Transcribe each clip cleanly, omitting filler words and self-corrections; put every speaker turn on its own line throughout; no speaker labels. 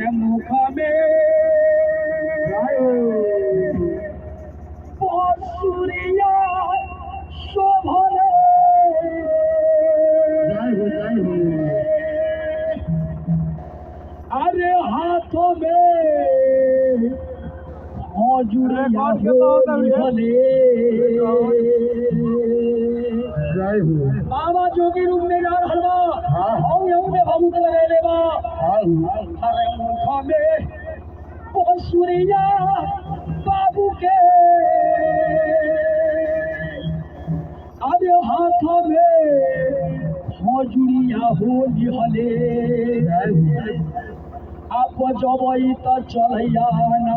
अरे मुख में बांसुरिया शोभले अरे हाथों में जुड़िया भले बाबा जोगी रूप में जा रहा में भभूत लगे लेवा अरे मुख में बांसुरिया बाबू के अरे हाथों में जुड़िया होली हले आप जबई तो चलैया ना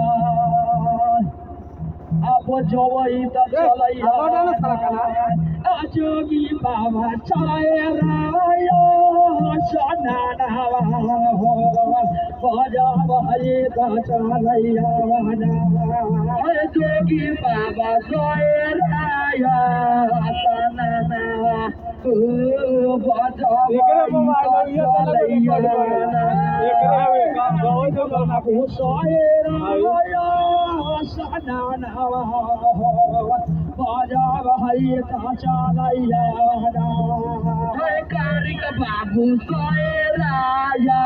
आप जबई तो चलैया जोगी बाबा चलाए राया सना हो बजा भाई तो चलैया जोगी बाबा सोए राया सना बजा भाई तो चलैया बाजा भाई का चलैया कारिक बाबू सोए राजा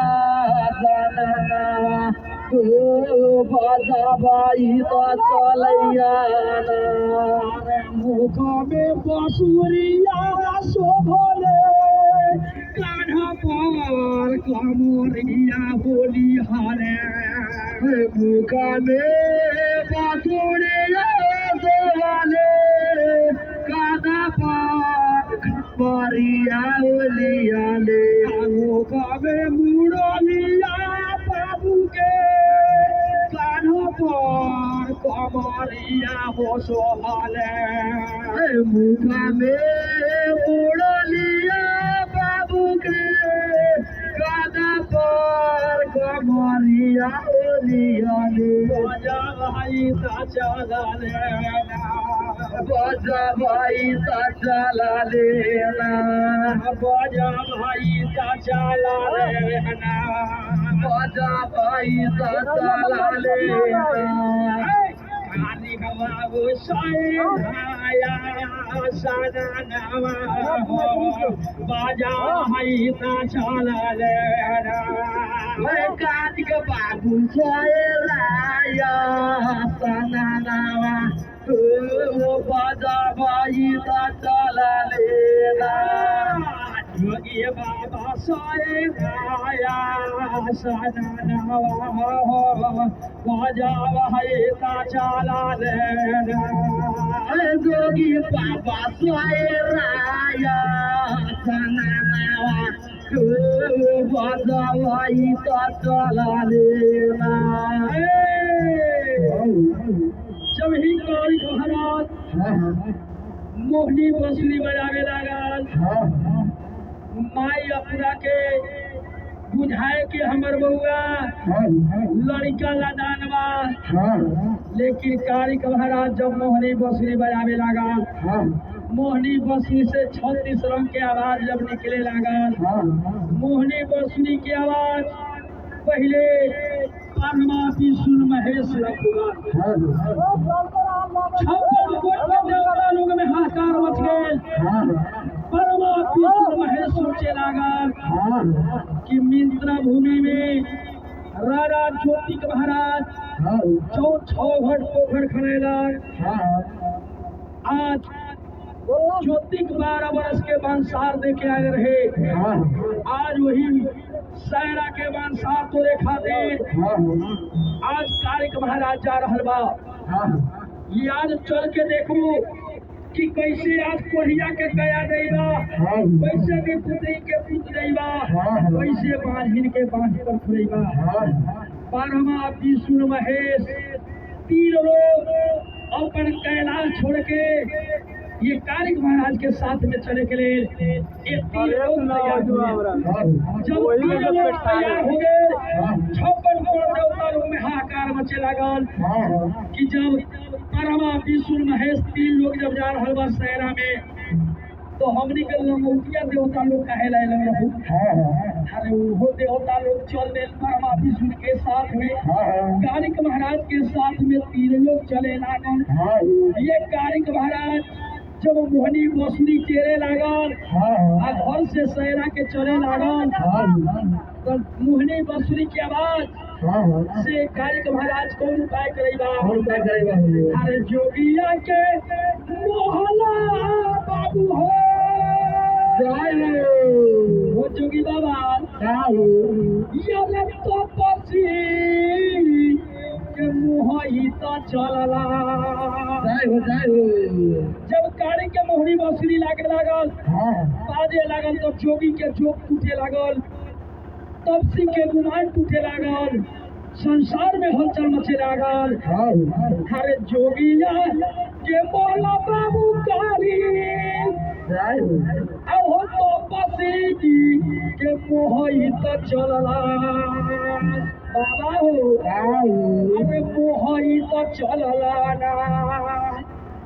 बाजा भाई का चलैया मुख में बांसुरिया शोभले कान्हा पर कमरिया होली हारे मुख में बांसुरिया शोभले कान्हा पर कमरिया होली हारे मुख में मुरलिया बाबू के कान्हा पर कमरिया हो शोभले मुख में मुरलिया बाबू के कान्हा पर कमरिया लिया बजा भाई सा चला लेना बजा भाई सा चला लेना बजा भाई सा चला लेना बजा भाई सा चला लेना काली बाबू साया सना बाजा भाई सा चला लेना कालिक बाबू सोया सना बाजा भाई सा चला लेना जोगी बाबा सोया सना बाजा भाई सा चला लेना जोगी बाबा सोया सना बाजा भाई सा चला लेना जब ही कारिक महाराज मोहनी बांसुरी बजावे लागल माई अपना के बुझाए कि हमर बउआ लड़का लदानवा लेकिन कारिक महाराज जब मोहनी बांसुरी बजावे लागल मोहनी बांसुरी से 36 रंग के आवाज जब निकले लागल मोहनी बांसुरी की आवाज पहले परमा विष्णु महेश रखुआ 56 कोट के देवता लोग में हाहाकार मच गए परमा विष्णु महेश सोचे लागल कि मिंत्रा भूमि में राजा ज्योतिक महाराज 6 घट पोखर खनेलक आज ज्योतिक 12 वर्ष के वंशार देके आए रहे आज वही सैरा के वंशार तोरे खातिर आज कारिक महाराज जा रहल बा ये आज चल के देखू कि कैसे आज कोढ़िया के गया देगा कैसे भी पुत्री के पुत्र देगा कैसे बांझिन के बांझ पर खुलेगा 12वां विष्णु महेश 3 लोग अपन कैलाश छोड़ के ये कारिक महाराज के साथ में चले के लिए ये 3 लोग तैयार हुए जब 3 लोग तैयार हो गए 56 करोड़ देवता लोग में हाहाकार मचे लागल कि जब 12वां विष्णु महेश 3 लोग जब जा रहल बा सहरा में तो हमनी के लंगोटिया देवता लोग कहे लगे अरे वो देवता लोग चल दे ब्रह्मा विष्णु के साथ में कारिक महाराज के साथ में 3 लोग चले लागल। ये कारिक महाराज जब मोहनी बसुरी चेरे लागल आ घर से सहरा के चले लागल तो मोहनी बसुरी की आवाज से कारिक महाराज कौन उपाय करेगा? अरे जोगिया के मोहला बाबू हो वो जोगी बाबा ये तो पसी के मुँह ही तो चलला। जब कारिक के मोहनी बसुरी लागे लागल बाजे लागल तो जोगी के जोग टूटे लागल, तपसी के गुमान टूटे लागल, संसार में हलचल मचे लागल। अरे जोगिया के मोहला बाबू कारी हो तो पसी के मुँह ही तो चलला बाबा हो। अरे मुँह ही तो चलला ना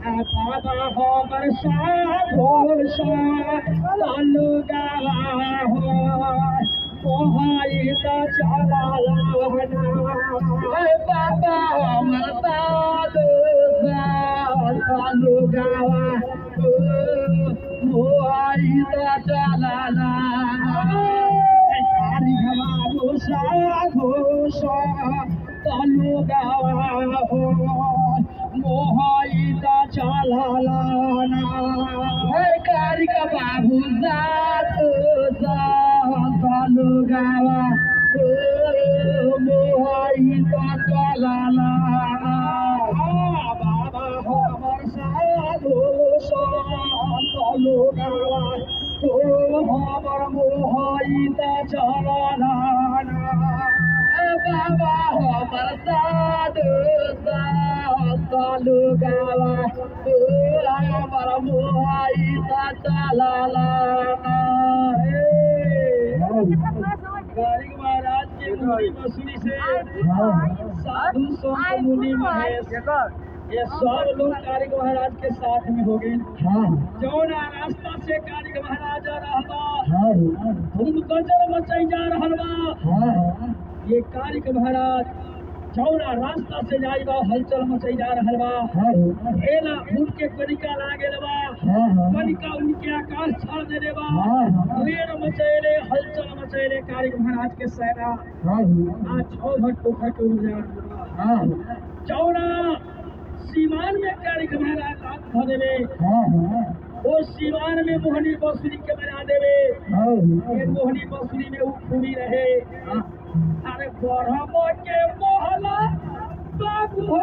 बाबा हो बरसात हो सालू गावा हो मोहाई तो चलला बाबा हो बरसात सालू गावा मोहाई तो चलला साधो सालू गावा हो मोहाई तो चलला कारिक बाबू सालू गावा मोहाई तो चलला बाबा हमर साधो सालू गावा हमर मोहाई तो चलला बाबा हमर साधो सालू गावा हमर मोहाई तो चलला। कारिक महाराज के मोहनी बसुरी से साधु संत मुनि महेश ये सब लोग कारिक महाराज के साथ में हो गए। जौना रास्ता से कारिक महाराज आ रहा धूम गजर मचाई जा रहा ये कारिक महाराज जौना रास्ता से जाई बा हलचल मचाई जा रहा बा। एला उनके कनिका लागे बा, कनिका उनके आकाश छाड़ देले बा, रेड़ मचैले हलचल मचैले कारिक महाराज के सेना आज 6 भट पोखर के उजाड़ जौना सीमान में कारिक महाराज रात ध देवे वो सीमान में मोहनी बसुरी के बना देवे। ये मोहनी बसुरी में वो खूबी रहे। अरे ब्रह्म के मोहला बाबू हो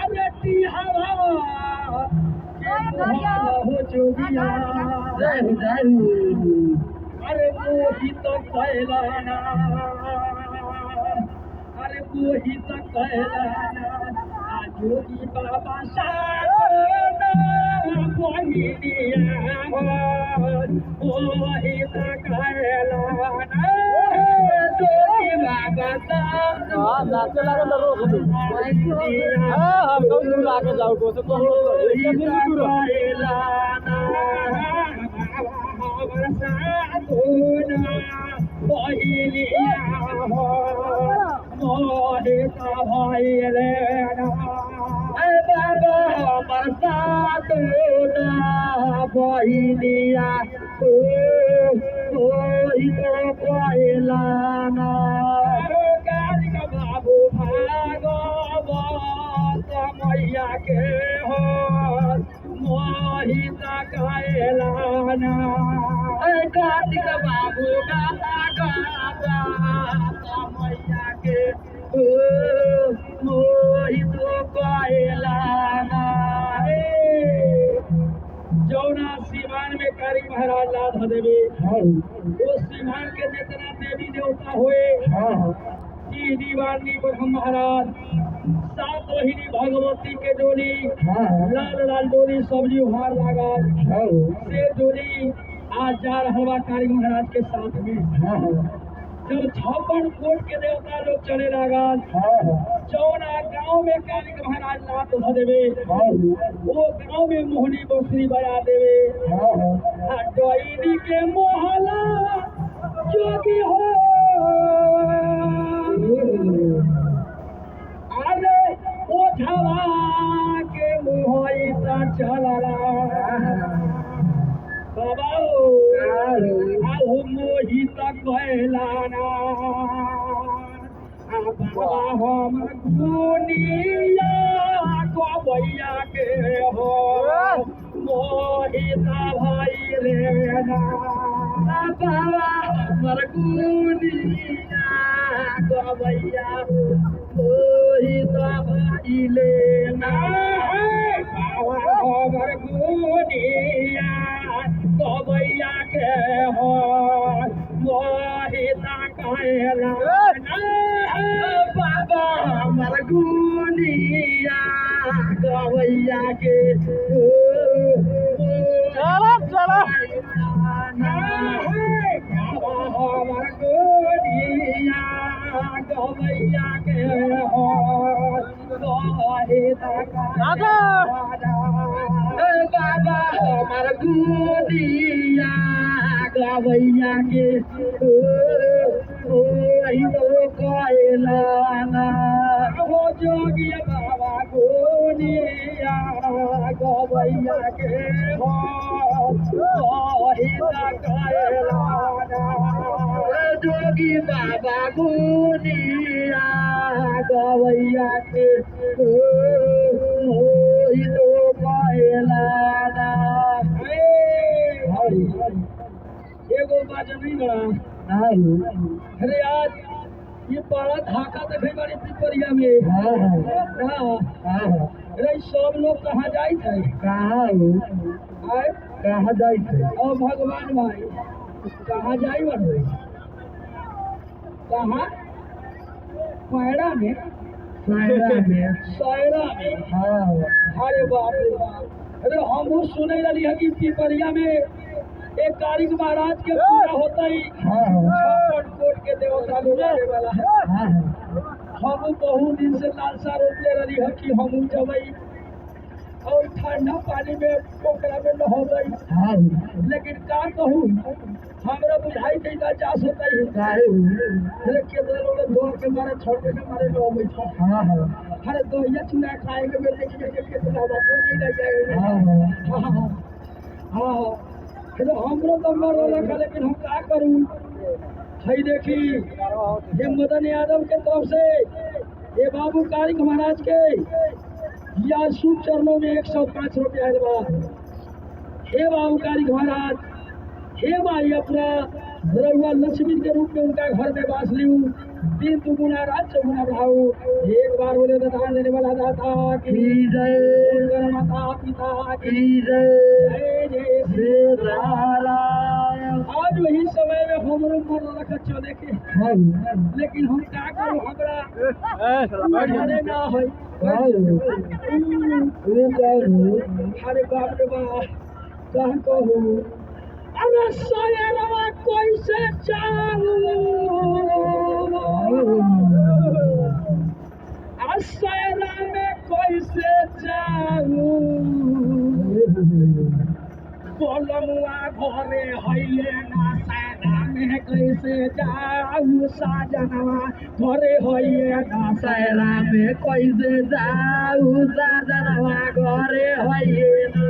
अरे टिहरा के मोहला हो जोगिया अरे मोहित कैलाना अरे मोहित कैलाना जोगी बाबा सारना मोहिनिया मोहित कैलाना जोगी बाबा सारना हम कौन दूर आके जाओ को तो कैलाना मोहिनिया मोहित भैलेना बाबा बरसात बहिनिया मोहित कैलाना कारिक बाबू भागवत मैया के हो मोहित कैलाना कारिक बाबू मैया के मोहित कैलाना। जौना सीमान में कारिक महाराज लाद देवे वो सीमान के जितना देवी देवता हुए दीवानी ब्रह्म महाराज 7 रोहिणी भगवती के डोली लाल लाल डोली सब्जी हार लागल से डोली आज जा रहा कारिक महाराज के साथ में। जब 56 कोट के देवता लोग चले लागल जौना गाँव में कारिक महाराज लात ध देवे वो गाँव में मोहनी बसुरी बजा देवे डोइनी के मोहला जोगी हो अरे ओझवा के मोहिता चलला बाबा आहु मोहिता कहलाना बाबा हम दुनिया गवैया के हो मोहिता भाई रे ना बाबा हमर दुनिया गवैया मोहिता भाई ले ना बाबा हमर दुनिया गवैया के हो मोहिता कहलाना बाबा हमर गुनिया गवैया के चलो चलो हमर गुनिया गवैया के हो बाबा हमर गुनिया गवैया के कहलाना हो जोगी बाबा गोनिया गवैया के हो कहलाना जोगी बाबा गोनिया गवैया के कहलाना एगो बात नहीं बड़ा अरे आज ये बड़ा धाका देखे बड़ी पिपरिया में अरे सब लोग कहाँ जाए थे कहाँ जाए थे और भगवान भाई कहाँ जाए बड़े कहाँ पैरा में सैरा में अरे बाप रे बाप अरे हम सुने रही है कि पिपरिया में एक तारीख महाराज के पूरा होता ही कोट के देवता लोग वाला है हम बहुत दिन से लालसा रोकले रही है कि हम जबई और ठंडा पानी में पोखरा में नहबई लेकिन का कहूँ हमरा बुझाई थे जास होता ही कितना लोग दौड़ के मारे छोटे के मारे नहबई अरे दोहिया चुना खाएंगे में देखिए कितना बापो नहीं लग जाएगा हमरो तो मर रखा लेकिन हम क्या करूं है देखी ये मदन यादव के तरफ से ये बाबू कारिक महाराज के या शुभ चरणों में 105 रुपया हे बाबू कारिक महाराज हे माई अपना रउआ लक्ष्मी के रूप में उनका घर में बास लियू दिन दुगुना रात चौगुना बढ़ाओ एक बार बोले दान देने वाला दाता की जय माता पिता की जय जय श्री आज वही समय में हमरो मन रख चले के लेकिन हम क्या करूं हमरा ना है अरे बाप रे बाप कह कहूं अरे सयरवा कैसे चालू सयरा में कैसे चालू बोलमुआ घरे हइले ना सयरा में कैसे जाऊ साजनवा घरे हइले ना सयरा में कैसे जाऊ साजनवा घरे हइले ना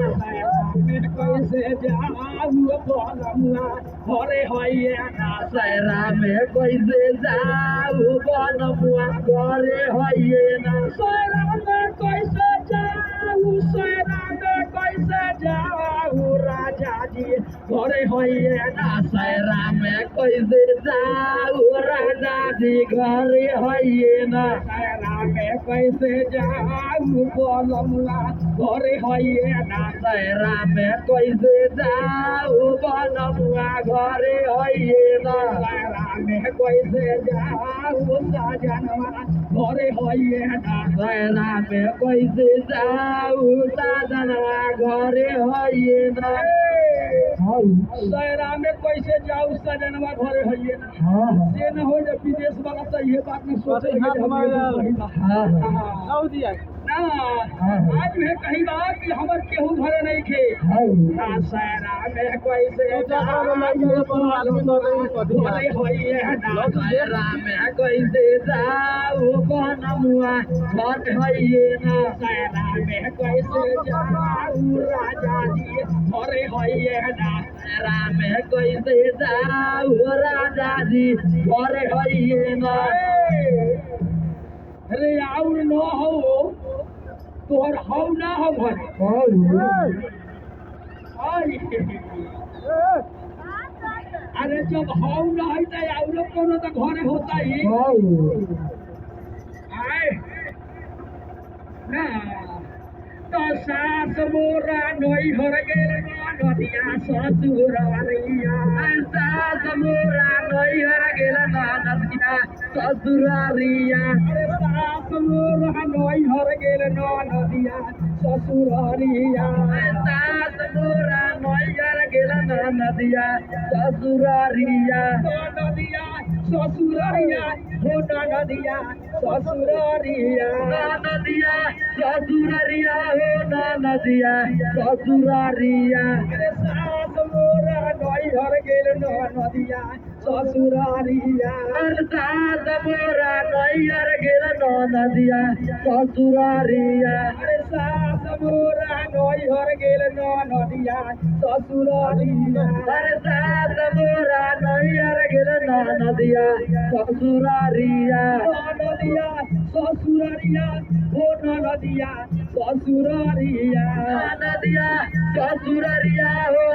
कैसे जाऊ बोलमुआ घरे हइले ना सयरा में कैसे जाऊ बोलमुआ घरे हइले ना सयरा में कैसे जाऊ सयरा में कैसे जाऊ राजा जी घरे हइले ना सयरा में कैसे जाऊ राजा जी घरे हइले ना सयरा में कैसे जाऊ बोलमुआ घरे हइले ना सयरा में कैसे जाऊ बोलमुआ घरे हइले ना सयरा में कैसे जाऊ साजनवा घरे हइले ना सयरा में कैसे जाऊ साजनवा घरे हइले ना सयरा में कैसे जाऊ सजनवा घरे हइले ना से न हो जब विदेश वाला तो ये बात में सोचे ना आज में कहीं बात कि हमर केहू घर नहीं खे सारा में कोई से बोले होइए ना सारा में कोई से जाओ बनमुआ घर होइए ना सारा में कोई से जाओ राजा जी घरे होइए ना सारा में कोई से जाओ राजा जी घरे होइए ना अरे और न हो तोहर हौ ना हो घर अरे जब हौ ना है तो और कोनो तो घरे होता ही आए ना तो सास मोरा नई हर गेल नदिया ससुरारिया सास मोरा नई हर गेल नदिया ससुरारिया सास मोरा नई हर गेल नदिया ससुरारिया सास मोरा नई हर गेल नदिया ससुरारिया नदिया ससुरारिया हो नदिया ससुरारिया नदिया ससुरारिया हो नदिया ससुरारिया सास मोरा नई हर गेल नदिया ससुरारिया सास मोरा नई हर गेल नदिया ससुरारिया सास मोरा नई हर गेल नदिया ससुरारिया सास मोरा नई हर गेल नदिया ससुरारिया नदिया ससुरारिया हो नदिया ससुरारिया नदिया ससुरारिया हो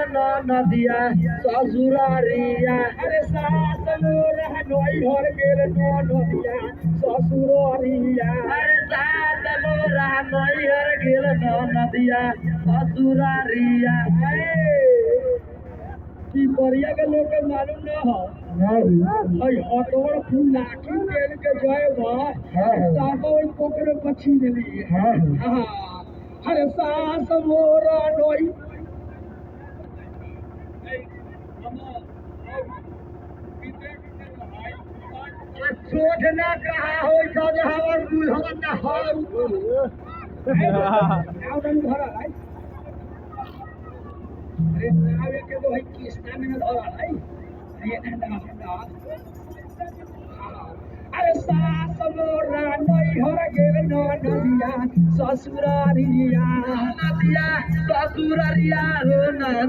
नदिया ससुरारिया अरे सास मोरा नई हर गेल नदिया ससुरारिया अरे सास मोरा नई हर गेल नदिया ससुरारिया की परिया के लोग के मालूम न हो भाई हतोड़ फूल लाठी तेल के जय बा साको पोकरे पछी देली अरे सास मोरा नई सोच ना कहा हो सब हमर बुढ़वा ना हो आउन घर आई अरे नावे के तो भाई किस्ता में न धरा आई अरे सास मोरा नई हर गेल नदिया ससुरारिया नदिया ससुरारिया हो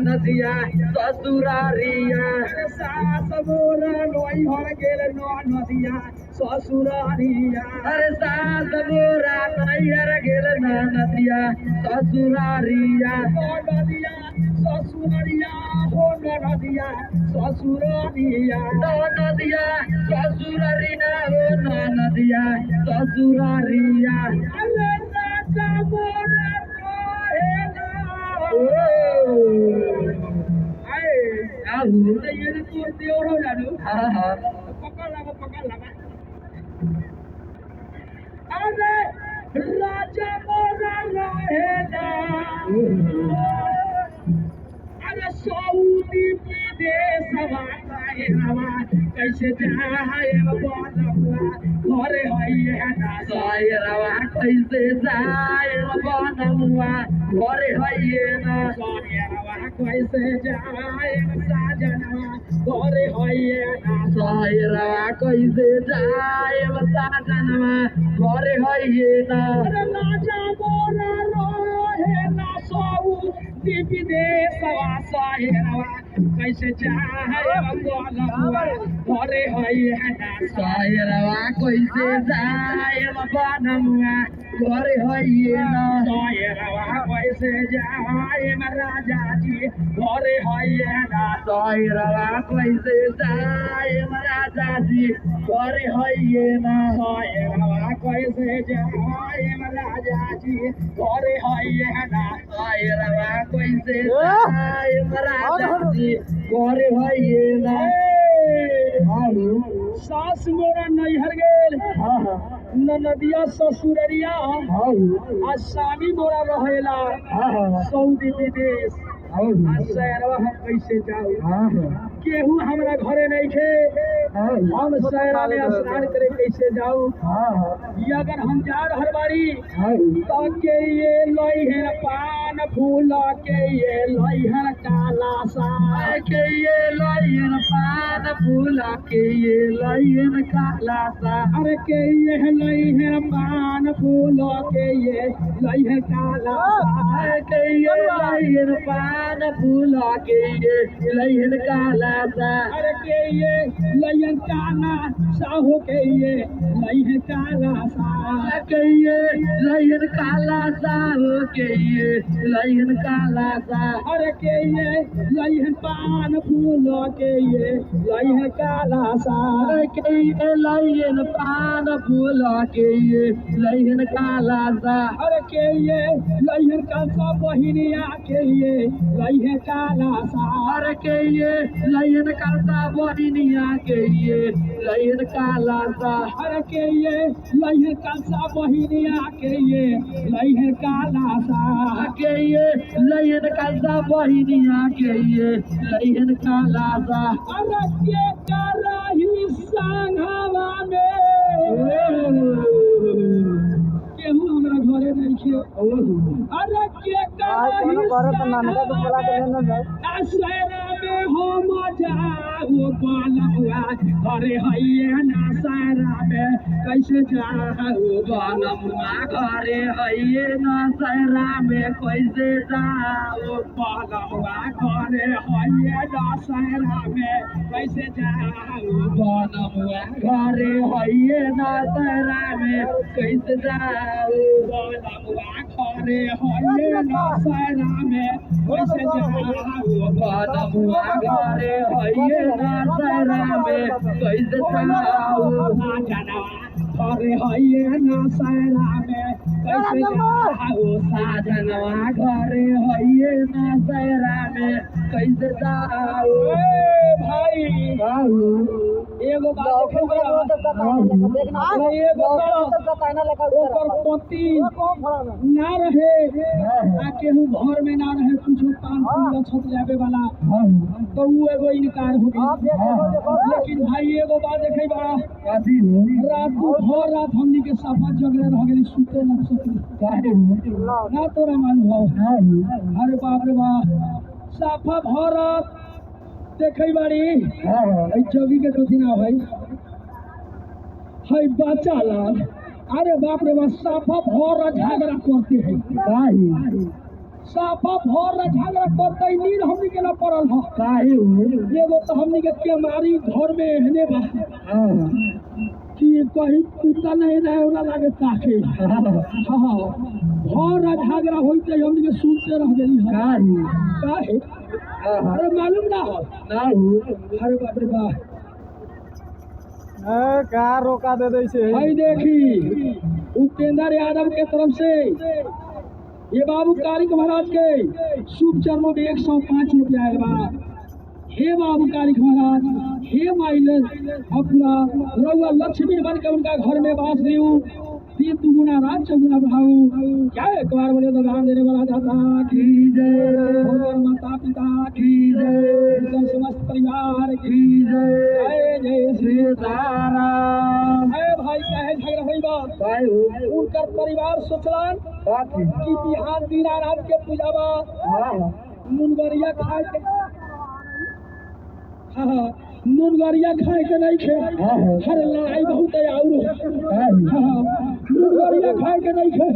नदिया ससुरारिया अरे सास मोरा नई हर गेल नदिया ससुरारिया अरे सास मोरा नई हर गेल नदिया ससुरारिया नदिया ससुरारिया हो नदिया ससुरारिया नदिया ससुरारिया हो नदिया ससुरारिया अरे राजा मोरा रहेला आए आहु ये तो देवर हो जानो पकड़ लगा अरे राजा मोरा रहेला सऊदी विदेशवा कैसे जाए बनमुआ घरे होइए ना सायरवा कैसे जाए बनमुआ घरे होइए ना सायरवा कैसे जाए साजनवा घरे होइए ना सायरवा कैसे जाए साजनवा घरे होइए ना राजा मोरा रहे ना सऊदी विदेशवा सायरवा कैसे जाए बनमुआ घरे होइए ना सायरवा कैसे जाए बनमुआ घरे होइए ना सायरवा कैसे जाए राजा जी घरे होइए ना सायरवा कैसे जाए राजा जी घरे होइए ना सायरवा कैसे जाए राजा जी घरे होइए ना सायरवा कैसे जाए राजा जी घरे होइए ना सास मोरा नैहर गेल नदिया ससुररिया आ स्वामी मोरा रहेला सऊदी विदेश आ शहरवा हम कैसे जाऊ केहू हमरा घरे नहीं थे हम सहरा में स्नान करे कैसे जाऊँ? ये अगर हम जा रहल बाड़ी तो के ये लइहर पान फूल के ये लइहर काला सा के ये लइहर पान फूल के ये लइहर काला सा अरे के ये लइहर पान फूल के ये लइहर काला सा के ये लइहर पान फूल के ये लइहर काला सा अरे के ये लइहर काला सा हो के ये लइहर काला सा के ये लइहर काला सा हो के ये लइहर काला सा अरे के ये लइहर पान फूल के ये लइहर काला सा अरे के ये लइहर पान फूल के ये लइहर काला सा अरे के ये लइहर काला बहिनिया के ये लइहर काला सा अरे के ये लइहर काला बहिनिया के ये लइहर काला सा अरे के ये लइहर काला बहिनिया के ये लइहर काला सा के ये लइहर काला बहिनिया के ये लइहर काला सा अरे के करही संघवा में केहू हमरा घरे नहीं छे अरे के करही संघवा में असरा में हम जाओ बालवा घरे हैया ना सारा में कैसे जाओ बालवा घरे हैया ना सारा में कैसे जाओ बालवा घरे हैया ना सारा में कैसे जाओ बालवा घरे हैया ना सारा में कैसे जाओ बालवा घरे हैया ना सारा में कैसे जाओ बालवा घरे हैया ना सारा में कैसे जाओ घरे हैया ना सारा में कैसे जाओ साजनवा घरे हैया ना सारा में कैसे जाओ भाई एगो बात देखना एगो ओकर पति ना रहे आ केहू घर में ना रहे कुछ काम छत जावे वाला तो वो एगो इनकार हो गया लेकिन भाई एगो बात देखे बा रात भर रात हमनी के सफा जगले रह गेली सुते ना सके ना तोरा मालूम हो अरे बाप रे बाप सफा भर रात देखे बाड़ी जगी के कथी ना भाई है बच्चा लाल अरे बाप रे बाप साफा भर झगड़ा करते है साफा भर झगड़ा करते नीर हमनी के ना पड़ल हो एगो तो हमनी के केमारी घर में एहने बा कि कहीं कुत्ता नहीं रहे ओला लागे ताके हाँ भर झगड़ा होते हमनी के सुनते रह गेली काहे अरे मालूम ना हो अरे बाप रे बाप
का रोका दे दे से
भाई देखी उपेंद्र यादव के तरफ से ये बाबू कारिक महाराज के शुभ चरणों में 105 रुपया आयल बा हे बाबू कारिक महाराज हे माइलस अपना रउआ लक्ष्मी बन के उनका घर में बास लियू 3 दुगुना रात 4 गुना बढ़ाऊ क्या एक बार बोले तो दान देने वाला दाता की जय माता पिता की जय समस्त परिवार की जय जय श्री राम भाई कहे झगड़ा हुई बात उनकर परिवार सोचलन कि बिहार दीनानाथ के पूजावा मुनगरिया खाए के नूनगरिया खाए के नहीं खे हर लड़ाई बहुत है और नूनगरिया खाए के नहीं खे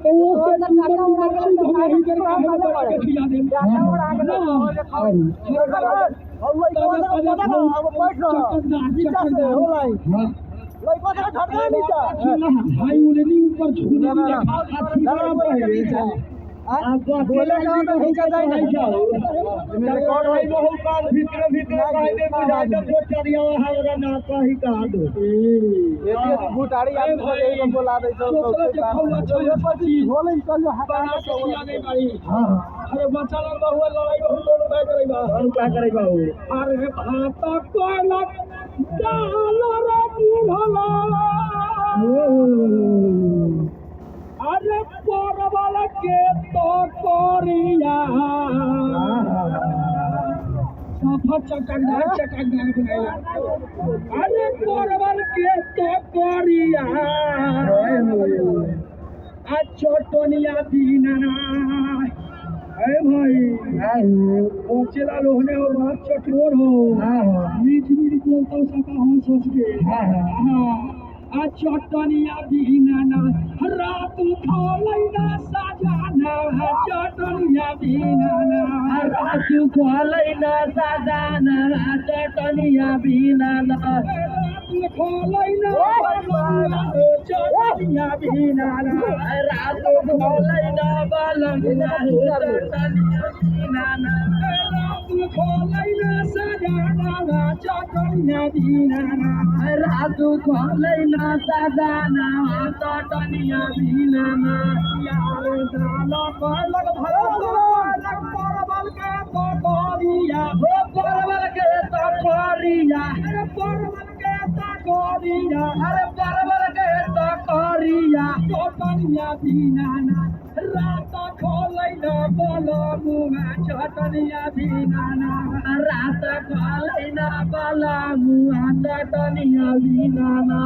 तो वो से मच्छी हमें ही कर के बड़ा के खिला दे भाई उन्हें ऊपर बोले ना तो नहीं जाता नहीं जाओ रिकॉर्ड भाई बहुत काल भीतर भीतर कायदे बुझा के चरिया हमरा ना कही कहा दो
ये भूटाड़ी आदमी को बोला दे तो ये पति बोले चल
बना के खिला दे भाई अरे बच्चा लोग बहुआ लड़ाई बहुत लोग काय करेगा हम क्या करेगा अरे भाता कोलक दाल रे दूधला अरे परवल के तो कोरिया चटकदार बनाया अरे परवल के तो करिया आ चटनिया दीना अरे भाई बचेला लोहने और बात चटोर हो मीठ मीठ बोलता हूँ सका हम सोच के आ चटनिया दीना रात खा लेना सजाना चटनिया दीना रात खा लेना सजाना चटनिया दीना रात खा लेना चटनिया दीना रात खा लेना बालंगा चटनिया दीना रात खा लेना सजाना चटनिया दीना रात खा लेना सजाना चटनिया दीना यार डाला पालक भरत परवल के तकरिया हो परवल के तकरिया अरे परवल के तकरिया अरे परवल के तकरिया चटनिया दीना रात खोलैना बलमुआ चटनिया दीना रात खोलैना बलमुआ चटनिया दीना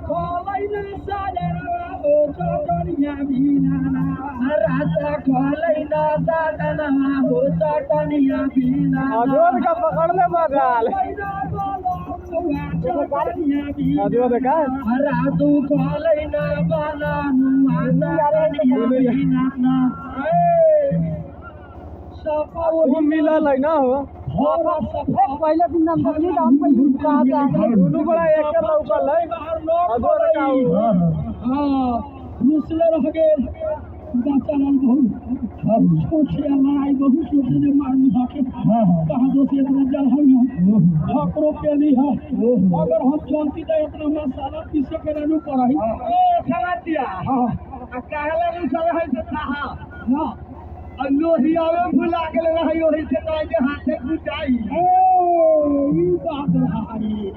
खोलैना सजना ओ चटनिया दीना रात खोलैना सजना हो चटनिया दीना
अजोर का पकड़ ले बगाल अजोर देखा
रातू खोलैना बलमुआ चटनिया दीना सफा
वो मिला है ना हो
पहले दिन हम बदली तो हम कोई कहा था
दोनों बड़ा एक के लौकल है अजोर का
हां मुसले रह गेल बच्चा लाल बहुत छोटे लड़ाई बहुत छोटे ने मार मुझे कहा दोस्त इतना जल हम हकरो पे नहीं है अगर हम जानती तो इतना मसाला पीसे के रहनु पड़ाई ए खा दिया हां कहला नहीं सब है तो था हां लोहिया में भुला गेल रही ओही से कहे के हाथे कुटाई ई बात रही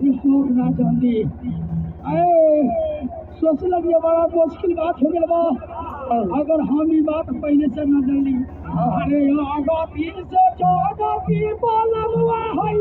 ई हो ना जल्दी सोच लगी बड़ा मुश्किल बात हो गई बा अगर हम ये बात पहले से न जानी अरे आगा 314 की बोलवा है